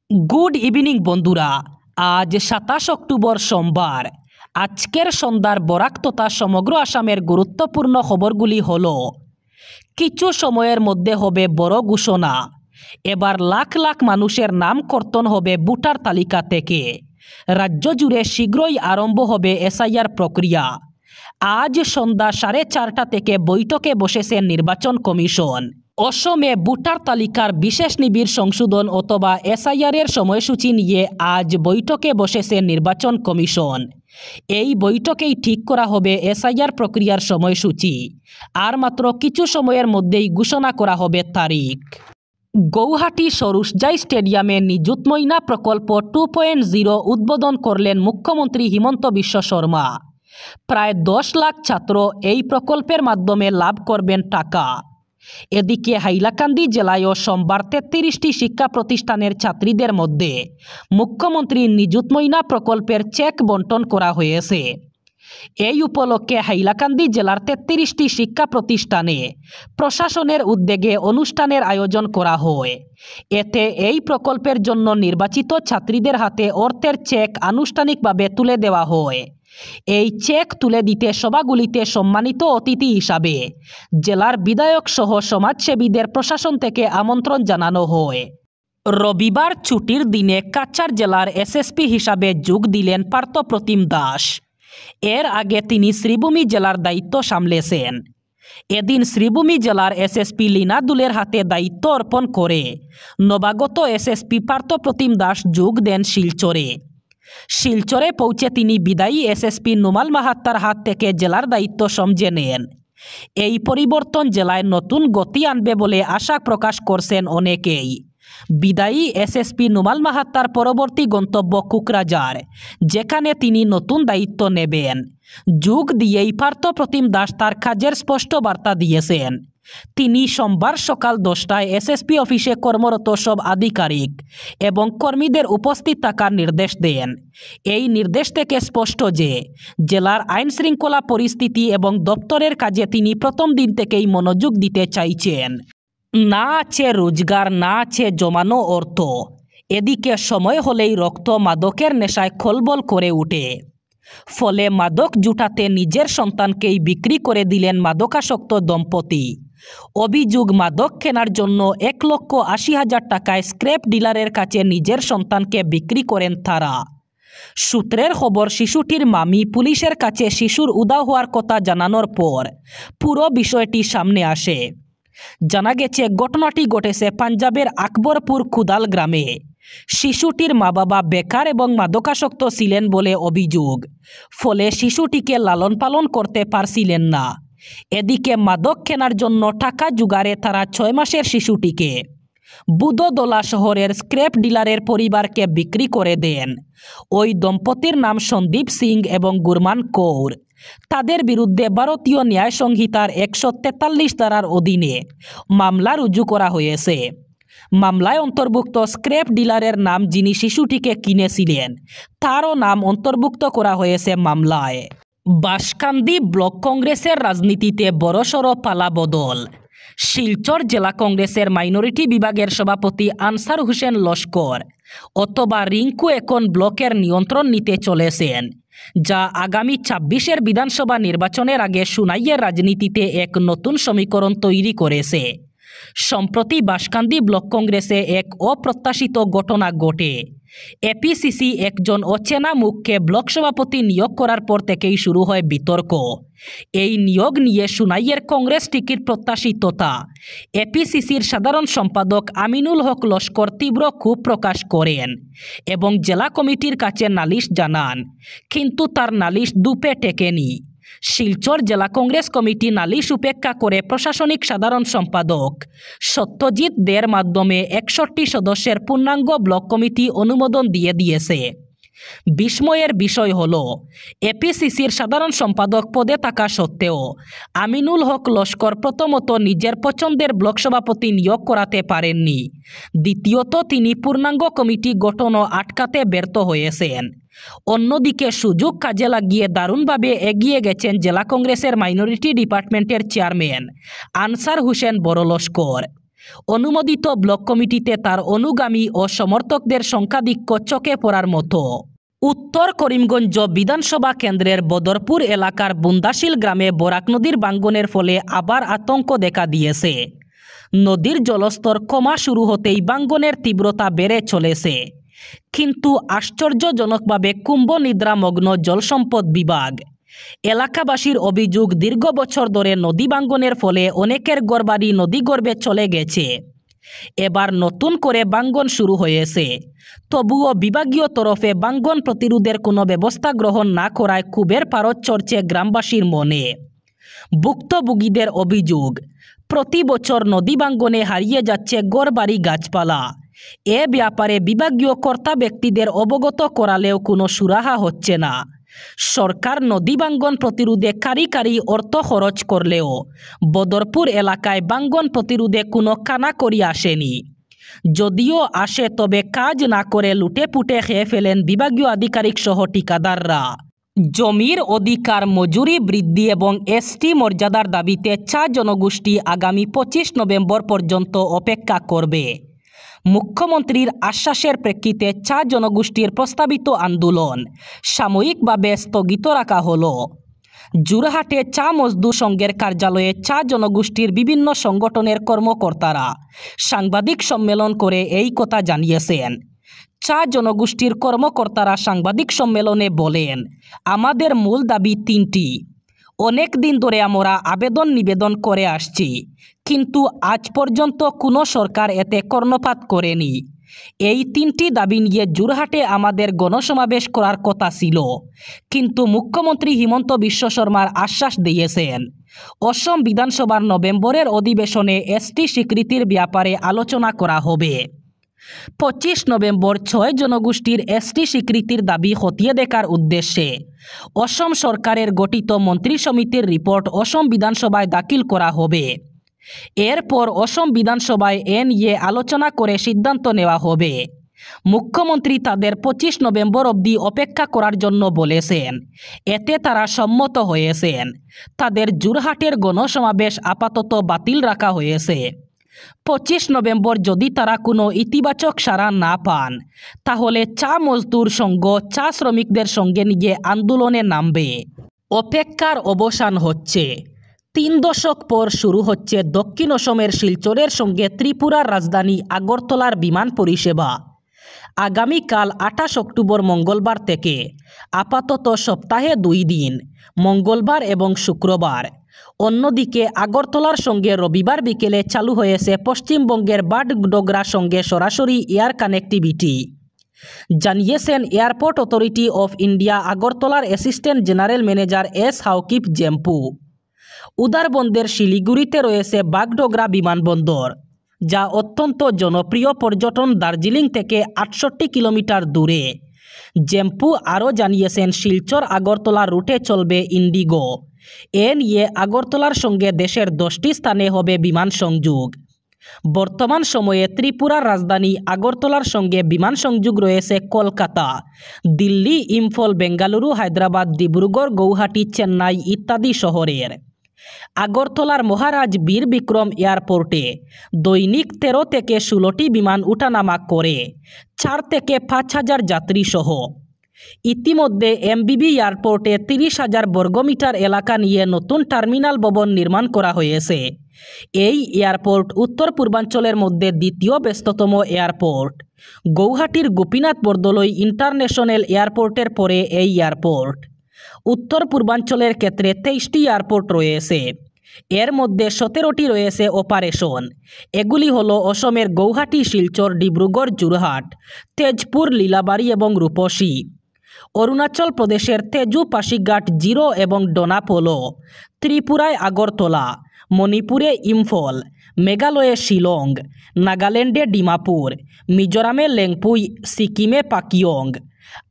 Good evening বন্ধুরা, আজ ২৭ October সোমবার। আজকের সন্ধ্যার বরাক তথা সমগ্র আসামের গুরুত্বপূর্ণ খবরগুলি হল: কিছু সময়ের মধ্যে হবে বড় ঘোষণা, এবার লাখ লাখ মানুষের নাম কর্তন হবে ভোটার তালিকা থেকে। রাজ্য জুড়ে শীঘ্রই আরম্ভ হবে এসআইআর প্রক্রিয়া। আজ সন্ধ্যা 4:30 থেকে বৈঠকে বসেছে নির্বাচন কমিশন। অসমে ভোটার তালিকার বিশেষ নিবিড় সংশোধন অথবা এসআইআরের সময়সূচি নিয়ে আজ বৈঠকে বসেছে নির্বাচন কমিশন। এই বৈঠকেই ঠিক করা হবে এসআইআর প্রক্রিয়ার সময়সূচি। আর মাত্র কিছু সময়ের মধ্যেই ঘোষণা করা হবে তারিখ। গৌহাটি সরুসজাই স্টেডিয়ামে নিযুত ময়না প্রকল্প 2.0 উদ্বোধন করলেন মুখ্যমন্ত্রী হিমন্ত বিশ্ব শর্মা। প্রায় 10 লাখ ছাত্র এই প্রকল্পের মাধ্যমে লাভ করবেন টাকা। এদিকে হাইলাকান্দি জেলায়ও সোমবার 33টি শিক্ষা প্রতিষ্ঠানের ছাত্রীদের মধ্যে মুখ্যমন্ত্রী নিযুত ময়না প্রকল্পের চেক বন্টন করা হয়েছে। এই উপলক্ষে হাইলাকান্দি জেলার 33টি শিক্ষা প্রতিষ্ঠানে প্রশাসনের উদ্যোগে অনুষ্ঠানের আয়োজন করা হয়। এতে এই প্রকল্পের জন্য নির্বাচিত ছাত্রীদের হাতে অর্থের চেক আনুষ্ঠানিকভাবে তুলে দেওয়া হয়। এই চেক তুলে দিতে সভাগুলিতে সম্মানিত অতিথি হিসাবে জেলার বিধায়ক সহ সমাজসেবীদের প্রশাসন থেকে আমন্ত্রণ জানানো হয়। রবিবার ছুটির দিনে কাছাড় জেলার এসএসপি হিসাবে যোগ দিলেন পার্থপ্রতিম দাস। এর আগে তিনি শ্রীভূমি জেলার দায়িত্ব সামলেছেন। এদিন শ্রীভূমি জেলার এসএসপি লীনা দুলের হাতে দায়িত্ব অর্পণ করে নবাগত এসএসপি পার্থপ্রতিম দাস যোগ দেন শিলচরে। শিলচরে পৌঁছে তিনি বিদায়ী এসএসপি নুমাল মাহাত্তার হাত থেকে জেলার দায়িত্ব সমঝে নেন। এই পরিবর্তন জেলায় নতুন গতি আনবে বলে আশা প্রকাশ করছেন অনেকেই। বিদায়ী এসএসপি নুমাল মাহাত্তার পরবর্তী গন্তব্য কুকরাঝার, যেখানে তিনি নতুন দায়িত্ব নেবেন। যোগ দিয়েই পার্থপ্রতিম দাস তার কাজের স্পষ্ট বার্তা দিয়েছেন। তিনি সোমবার সকাল 10টায় এসএসপি অফিসে কর্মরত সব আধিকারিক এবং কর্মীদের উপস্থিত থাকার নির্দেশ দেন। এই নির্দেশ থেকে স্পষ্ট যে জেলার আইন শৃঙ্খলা পরিস্থিতি এবং দপ্তরের কাজে তিনি প্রথম দিন থেকেই মনোযোগ দিতে চাইছেন। না আছে রোজগার, না আছে জমানো অর্থ। এদিকে সময় হলেই রক্ত মাদকের নেশায় খলবল করে ওঠে। ফলে মাদক জুটাতে নিজের সন্তানকেই বিক্রি করে দিলেন মাদকাসক্ত দম্পতি। অভিযোগ, মাদক কেনার জন্য 1,80,000 টাকায় স্ক্র্যাপ ডিলারের কাছে নিজের সন্তানকে বিক্রি করেন তারা। সূত্রের খবর, শিশুটির মামি পুলিশের কাছে শিশুর উধাও হওয়ার কথা জানানোর পর পুরো বিষয়টি সামনে আসে। জানা গেছে ঘটনাটি ঘটেছে পাঞ্জাবের আকবরপুর খুদাল গ্রামে। শিশুটির মা বাবা বেকার এবং মাদকাসক্ত ছিলেন বলে অভিযোগ। ফলে শিশুটিকে লালন পালন করতে পারছিলেন না। এদিকে মাদক কেনার জন্য টাকা জোগাড়ে তারা 6 মাসের শিশুটিকে বুদোদলা শহরের স্ক্র্যাপ ডিলারের পরিবারকে বিক্রি করে দেন। ওই দম্পতির নাম সন্দীপ সিং এবং গুরমান কৌর। তাদের বিরুদ্ধে ভারতীয় ন্যায় সংহিতার 143 ধারার অধীনে মামলা রুজু করা হয়েছে। মামলায় অন্তর্ভুক্ত স্ক্র্যাপ ডিলারের নাম, যিনি শিশুটিকে কিনেছিলেন, তারও নাম অন্তর্ভুক্ত করা হয়েছে মামলায়। বাঁশকান্দি ব্লক কংগ্রেসের রাজনীতিতে বড়সড় পালাবদল। শিলচর জেলা কংগ্রেসের মাইনরিটি বিভাগের সভাপতি আনসার হোসেন লস্কর অথবা রিঙ্কু এখন ব্লকের নিয়ন্ত্রণ নিতে চলেছেন, যা আগামী 26-এর বিধানসভা নির্বাচনের আগে সুনাইয়ের রাজনীতিতে এক নতুন সমীকরণ তৈরি করেছে। সম্প্রতি বাঁশকান্দি ব্লক কংগ্রেসে এক অপ্রত্যাশিত ঘটনা ঘটে। এপিসিসি একজন অচেনা মুখকে ব্লক সভাপতি নিয়োগ করার পর থেকেই শুরু হয় বিতর্ক। এই নিয়োগ নিয়ে সুনাইয়ের কংগ্রেস টিকিট প্রত্যাশিততা এপিসিসির সাধারণ সম্পাদক আমিনুল হক লস্কর তীব্র ক্ষোভ প্রকাশ করেন এবং জেলা কমিটির কাছে নালিশ জানান, কিন্তু তার নালিশ দুপে টেকেনি। শিলচর জেলা কংগ্রেস কমিটি নালিশ উপেক্ষা করে প্রশাসনিক সাধারণ সম্পাদক সত্যজিৎ দের মাধ্যমে 61 সদস্যের পূর্ণাঙ্গ ব্লক কমিটি অনুমোদন দিয়েছে। বিস্ময়ের বিষয় হল, এপিসিসির সাধারণ সম্পাদক পদে থাকা সত্ত্বেও আমিনুল হক লস্কর প্রথমত নিজের পছন্দের ব্লক সভাপতি নিয়োগ করাতে পারেননি। দ্বিতীয়ত, তিনি পূর্ণাঙ্গ কমিটি গঠনও আটকাতে ব্যর্থ হয়েছেন। অন্যদিকে সুযোগ কাজে লাগিয়ে দারুণভাবে এগিয়ে গেছেন জেলা কংগ্রেসের মাইনরিটি ডিপার্টমেন্টের চেয়ারম্যান আনসার হোসেন বড় লস্কর। অনুমোদিত ব্লক কমিটিতে তার অনুগামী ও সমর্থকদের সংখ্যাধিক্য চোখে পড়ার মতো। উত্তর করিমগঞ্জ বিধানসভা কেন্দ্রের বদরপুর এলাকার বুন্দাশিল গ্রামে বরাক নদীর ভাঙ্গনের ফলে আবার আতঙ্ক দেখা দিয়েছে। নদীর জলস্তর কমা শুরু হতেই ভাঙ্গনের তীব্রতা বেড়ে চলেছে। কিন্তু আশ্চর্যজনকভাবে কুম্ভ নিদ্রামগ্ন জলসম্পদ বিভাগ। এলাকাবাসীর অভিযোগ, দীর্ঘ বছর ধরে নদী ভাঙ্গনের ফলে অনেকের ঘরবাড়ি নদীগর্ভে চলে গেছে। এবার নতুন করে ভাঙ্গন শুরু হয়েছে। তবুও বিভাগীয় তরফে ভাঙ্গন প্রতিরোধের কোনো ব্যবস্থা গ্রহণ না করায় ক্ষোভের পারদ চড়ছে গ্রামবাসীর মনে। ভুক্তভোগীদের অভিযোগ, প্রতি বছর নদী ভাঙ্গনে হারিয়ে যাচ্ছে ঘরবাড়ি, গাছপালা। এ ব্যাপারে বিভাগীয় কর্তা ব্যক্তিদের অবগত করালেও কোনো সুরাহা হচ্ছে না। সরকার নদী ভাঙ্গন প্রতিরোধে কারি অর্থ খরচ করলেও বদরপুর এলাকায় ভাঙ্গন প্রতিরোধে কোনো কানাকড়ি আসেনি। যদিও আসে, তবে কাজ না করে লুটে পুটে খেয়ে ফেলেন বিভাগীয় আধিকারিক সহ ঠিকাদাররা। জমির অধিকার, মজুরি বৃদ্ধি এবং এসটি মর্যাদার দাবিতে চা জনগোষ্ঠী আগামী 25 নভেম্বর পর্যন্ত অপেক্ষা করবে। মুখ্যমন্ত্রীর আশ্বাসের প্রেক্ষিতে চা জনগোষ্ঠীর প্রস্তাবিত আন্দোলন সাময়িকভাবে স্থগিত রাখা হলো। জোরহাটে চা মজদুর সংঘের কার্যালয়ে চা জনগোষ্ঠীর বিভিন্ন সংগঠনের কর্মকর্তারা সাংবাদিক সম্মেলন করে এই কথা জানিয়েছেন। চা জনগোষ্ঠীর কর্মকর্তারা সাংবাদিক সম্মেলনে বলেন, আমাদের মূল দাবি 3টি। অনেক দিন ধরে আমরা আবেদন নিবেদন করে আসছি, কিন্তু আজ পর্যন্ত কোনো সরকার এতে কর্ণপাত করেনি। এই 3টি দাবি নিয়ে জোরহাটে আমাদের গণসমাবেশ করার কথা ছিল, কিন্তু মুখ্যমন্ত্রী হিমন্ত বিশ্ব শর্মার আশ্বাস দিয়েছেন অসম বিধানসভার নভেম্বরের অধিবেশনে এসটি স্বীকৃতির ব্যাপারে আলোচনা করা হবে। 25 নভেম্বর 6 জনগোষ্ঠীর এসটি স্বীকৃতির দাবি খতিয়ে দেখার উদ্দেশ্যে অসম সরকারের গঠিত মন্ত্রী সমিতির রিপোর্ট অসম বিধানসভায় দাখিল করা হবে। এরপর অসম বিধানসভায় এ নিয়ে আলোচনা করে সিদ্ধান্ত নেওয়া হবে। মুখ্যমন্ত্রী তাদের 25 নভেম্বর অবধি অপেক্ষা করার জন্য বলেছেন। এতে তারা সম্মত হয়েছেন। তাদের জোরহাটের গণসমাবেশ আপাতত বাতিল রাখা হয়েছে। 25 নভেম্বর যদি তারা কোনো ইতিবাচক সাড়া না পান, তাহলে চা মজদুর সংঘ চা শ্রমিকদের সঙ্গে নিয়ে আন্দোলনে নামবে। অপেক্ষার অবসান হচ্ছে। 3 দশক পর শুরু হচ্ছে দক্ষিণ অসমের শিলচরের সঙ্গে ত্রিপুরার রাজধানী আগরতলার বিমান পরিষেবা। আগামীকাল 28 অক্টোবর মঙ্গলবার থেকে আপাতত সপ্তাহে 2 দিন, মঙ্গলবার এবং শুক্রবার। অন্যদিকে আগরতলার সঙ্গে রবিবার বিকেলে চালু হয়েছে পশ্চিমবঙ্গের বাগডোগরার সঙ্গে সরাসরি এয়ার কানেক্টিভিটি, জানিয়েছেন এয়ারপোর্ট অথরিটি অফ ইন্ডিয়া আগরতলার assistant general manager S Haokip Jempu. উদারবন্দের শিলিগুড়িতে রয়েছে বাগডোগরা বিমানবন্দর, যা অত্যন্ত জনপ্রিয় পর্যটন। দার্জিলিং থেকে 68 কিলোমিটার দূরে। জেম্পু আরও জানিয়েছেন, শিলচর আগরতলা রুটে চলবে ইন্ডিগো। এ নিয়ে আগরতলার সঙ্গে দেশের 10টি স্থানে হবে বিমান সংযোগ। বর্তমান সময়ে ত্রিপুরার রাজধানী আগরতলার সঙ্গে বিমান সংযোগ রয়েছে কলকাতা, দিল্লি, ইম্ফল, বেঙ্গালুরু, হায়দ্রাবাদ, ডিব্রুগড়, গৌহাটি, চেন্নাই ইত্যাদি শহরের। আগরতলার মহারাজ বীর বিক্রম এয়ারপোর্টে দৈনিক 13 থেকে 16টি বিমান উঠানামা করে 4 থেকে 5,000 যাত্রী সহ। ইতিমধ্যে এমবিবি এয়ারপোর্টে 30,000 বর্গমিটার এলাকা নিয়ে নতুন টার্মিনাল ভবন নির্মাণ করা হয়েছে। এই এয়ারপোর্ট উত্তর পূর্বাঞ্চলের মধ্যে দ্বিতীয় ব্যস্ততম এয়ারপোর্ট। গৌহাটির গোপীনাথ বরদলৈ ইন্টারন্যাশনাল এয়ারপোর্টের পরে এই এয়ারপোর্ট। উত্তর পূর্বাঞ্চলের ক্ষেত্রে 23টি এয়ারপোর্ট রয়েছে। এর মধ্যে 17টি রয়েছে অপারেশন। এগুলি হলো অসমের গৌহাটি, শিলচর, ডিব্রুগড়, যোরহাট, তেজপুর, লীলাবাড়ি এবং রূপসী। অরুণাচল প্রদেশের তেজু, পাশিঘাট, জিরো এবং ডোনাপোলো, ত্রিপুরায় আগরতলা, মণিপুরে ইম্ফল, মেঘালয়ে শিলং, নাগাল্যান্ডে ডিমাপুর, মিজোরামে লেংপুই, সিকিমে পাকিয়ং।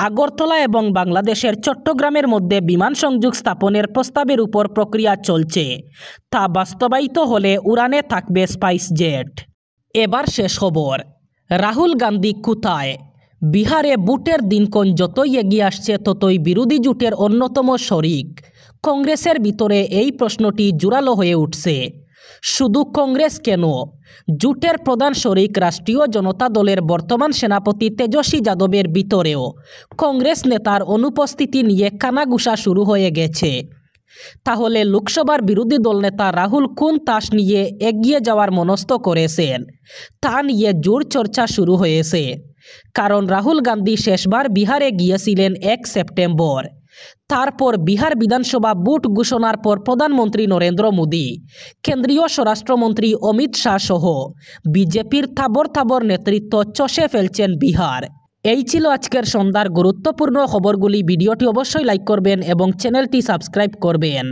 আগরতলা এবং বাংলাদেশের চট্টগ্রামের মধ্যে বিমান সংযোগ স্থাপনের প্রস্তাবের উপর প্রক্রিয়া চলছে। তা বাস্তবায়িত হলে উড়ানে থাকবে স্পাইস জেট। এবার শেষ খবর। রাহুল গান্ধী কোথায়? বিহারে ভোটের দিনক্ষণ যতই এগিয়ে আসছে, ততই বিরোধী জোটের অন্যতম শরিক কংগ্রেসের ভিতরে এই প্রশ্নটি জোরালো হয়ে উঠছে। শুধু কংগ্রেস কেন, জোটের প্রধান শরিক রাষ্ট্রীয় জনতা দলের বর্তমান সেনাপতি তেজস্বী যাদবের ভিতরেও কংগ্রেস নেতার অনুপস্থিতি নিয়ে কানাঘুষা শুরু হয়ে গেছে। তাহলে লোকসভার বিরোধী দলনেতা রাহুল কোন তাস নিয়ে এগিয়ে যাওয়ার মনস্থ করেছেন তা নিয়ে জোর চর্চা শুরু হয়েছে। কারণ রাহুল গান্ধী শেষবার বিহারে গিয়েছিলেন 1 সেপ্টেম্বর। তারপর বিহার বিধানসভা ভোট ঘোষণার পর প্রধানমন্ত্রী নরেন্দ্র মোদী, কেন্দ্রীয় স্বরাষ্ট্রমন্ত্রী অমিত শাহ সহ বিজেপির থাবর নেতৃত্ব চষে ফেলছেন বিহার। এই ছিল আজকের সন্ধ্যার গুরুত্বপূর্ণ খবরগুলি। ভিডিওটি অবশ্যই লাইক করবেন এবং চ্যানেলটি সাবস্ক্রাইব করবেন।